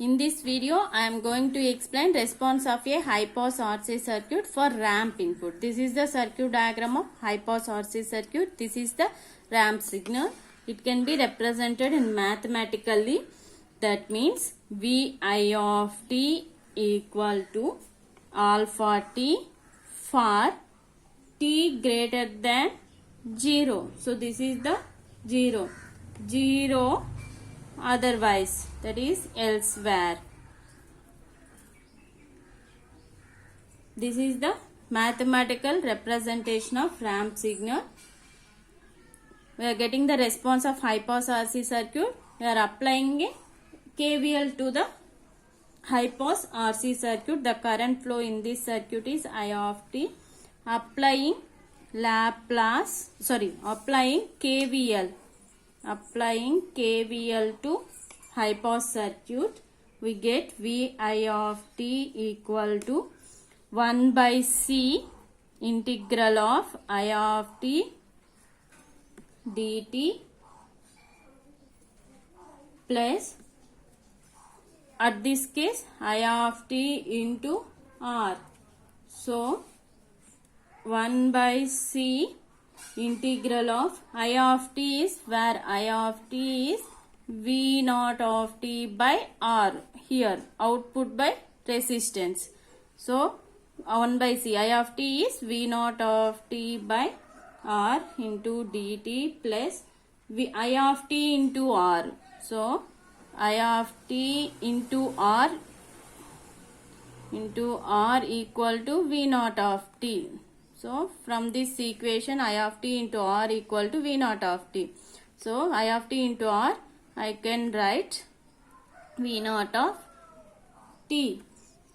In this video, I am going to explain response of a high-pass RC circuit for ramp input. This is the circuit diagram of high-pass RC circuit. This is the ramp signal. It can be represented in mathematically. That means Vi of t equal to alpha t for t greater than 0. So this is the 0. 0 otherwise, that is elsewhere. This is the mathematical representation of ramp signal. We are getting the response of high pass RC circuit. We are applying a KVL to the high pass RC circuit. The current flow in this circuit is I of t. Applying KVL. Applying KVL to high pass circuit, we get Vi of t equal to 1 by C integral of I of t dt plus, at this case, I of t into R. So 1 by C integral of I of t is where I of t is V naught of t by R. Here output by resistance. So 1 by C I of t is V naught of t by R into dt plus I of t into R. So I of t into R equal to V naught of t. So from this equation I of t into R equal to V naught of t. So I of t into R, I can write V naught of t.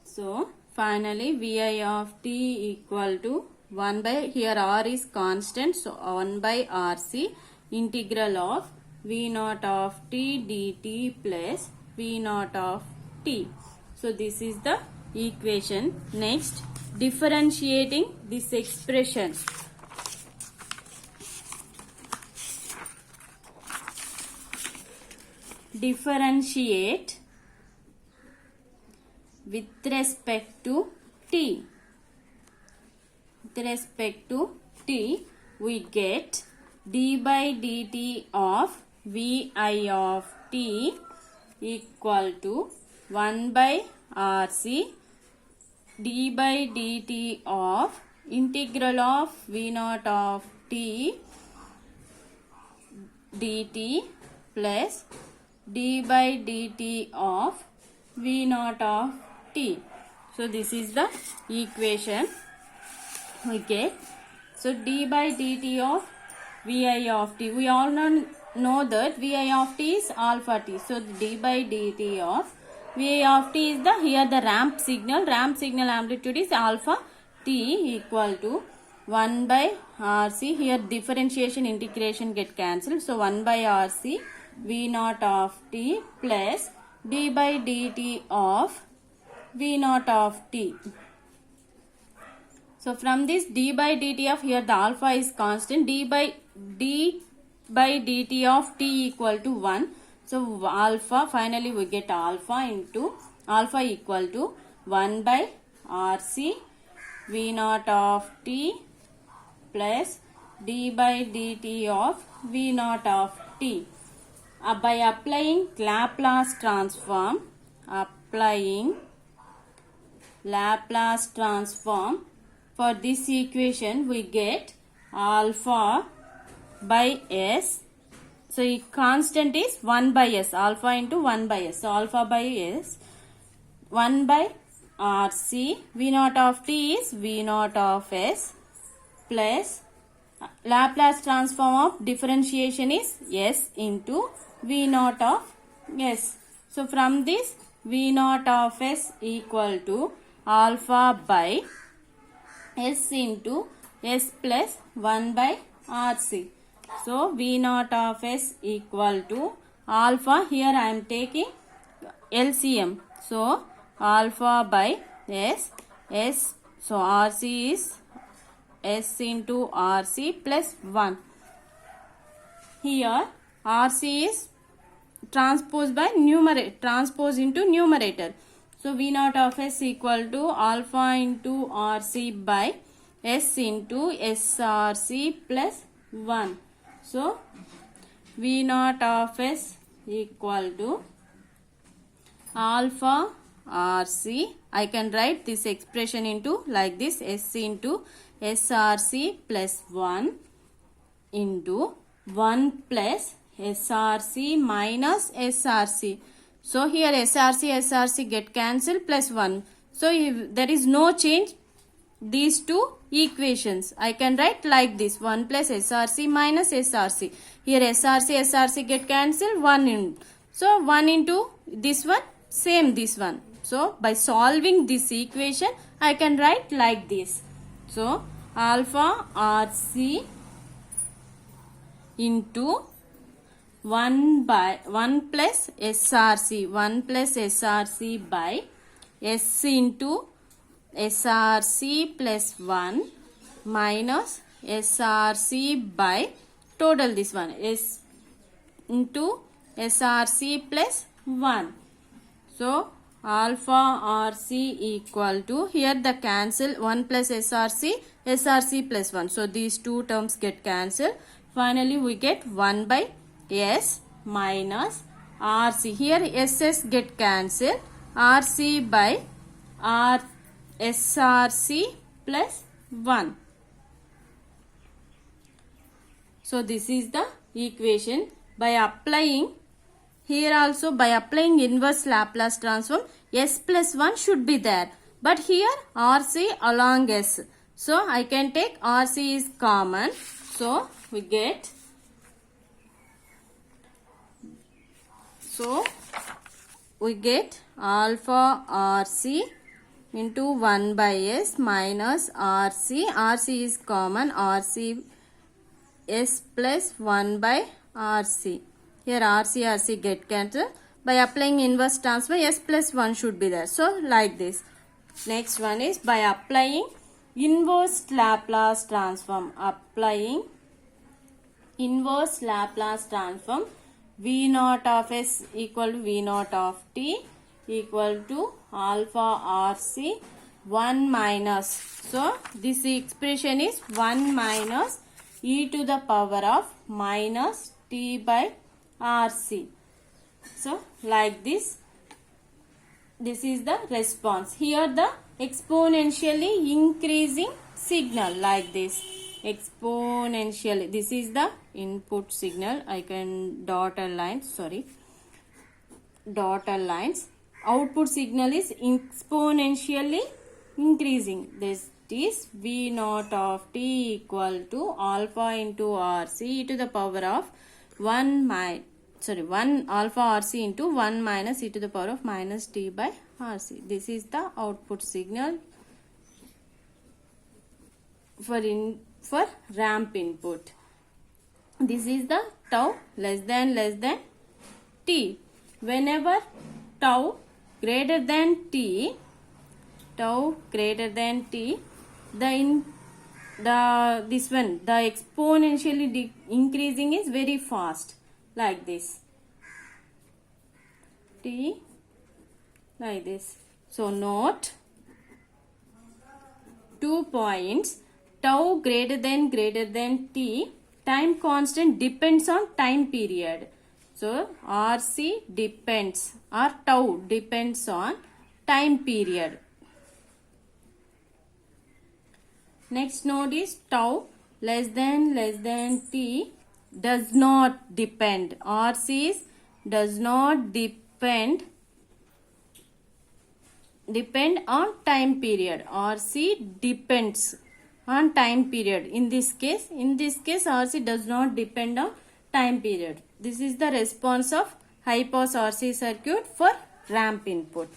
So finally Vi of t equal to 1 by, here R is constant, so 1 by RC integral of V naught of t dt plus V naught of t. So this is the equation. Next, differentiating this expression. Differentiate with respect to t. With respect to t, we get d by dt of Vi of t equal to 1 by RC d by dt of integral of V naught of t dt plus d by dt of V naught of t. So this is the equation we get. So d by dt of Vi of t. We all know that Vi of t is alpha t. So d by dt of Vi of t is here the ramp signal. Ramp signal amplitude is alpha t equal to 1 by RC. Here differentiation integration get cancelled. So 1 by RC V naught of t plus d by dt of V naught of t. So from this d by dt of, here the alpha is constant, d by dt of t equal to 1. So alpha, finally we get alpha equal to 1 by RC V naught of t plus d by dt of V naught of t. By applying Laplace transform, for this equation we get alpha by s. So constant is 1 by s, alpha into 1 by s. So alpha by s, 1 by RC V naught of t is V naught of s plus Laplace transform of differentiation is s into V naught of s. So from this V naught of s equal to alpha by s into s plus 1 by RC. So V naught of s equal to alpha, here I am taking LCM. So alpha by s, so RC is s into RC plus 1. Here RC is transpose by numerator, transpose into numerator. So V naught of S equal to alpha into RC by S into SRC plus 1. So V naught of S equal to alpha RC. I can write this expression into like this, S into SRC plus 1 into 1 plus SRC minus SRC. So here SRC get cancelled plus 1. So if there is no change, these two equations I can write like this, 1 plus SRC minus SRC. Here SRC get cancelled, 1 in. So 1 into this one, same this one. So by solving this equation, I can write like this. So alpha RC into 1 plus SRC by S into SRC plus 1 minus SRC by total this one, S into SRC plus 1. So alpha RC equal to, here the cancel 1 plus SRC plus 1. So these two terms get cancelled. Finally we get 1 by S minus RC. Here SS get cancelled. RC by SRC plus 1. So this is the equation. By applying, here also by applying inverse Laplace transform, S plus 1 should be there. But here RC along S. So I can take RC is common. So we get, alpha RC into 1 by S minus RC. RC is common. RC S plus 1 by RC. Here RC get cancelled. By applying inverse transform, S plus 1 should be there. So like this. Next one is by applying inverse Laplace transform. Applying inverse Laplace transform, V naught of S equal to V naught of T equal to alpha RC 1 minus. So this expression is 1 minus e to the power of minus T by RC. So like this. This is the response. Here the exponentially increasing signal like this. Exponentially. This is the input signal. I can dotted lines. Sorry. Dotted lines. Output signal is exponentially increasing. This is V naught of T equal to alpha into RC e to the power of 1 alpha RC into 1 minus e to the power of minus T by RC. This is the output signal for ramp input. This is the tau less than T. Whenever tau greater than T, the exponentially increasing is very fast like this. T like this. So note 2 points. Tau greater than T, time constant depends on time period. So RC depends or tau depends on time period. Next note is tau less than T does not depend. RC does not depend on time period. RC depends on time period. In this case RC does not depend on time period. This is the response of high pass RC circuit for ramp input.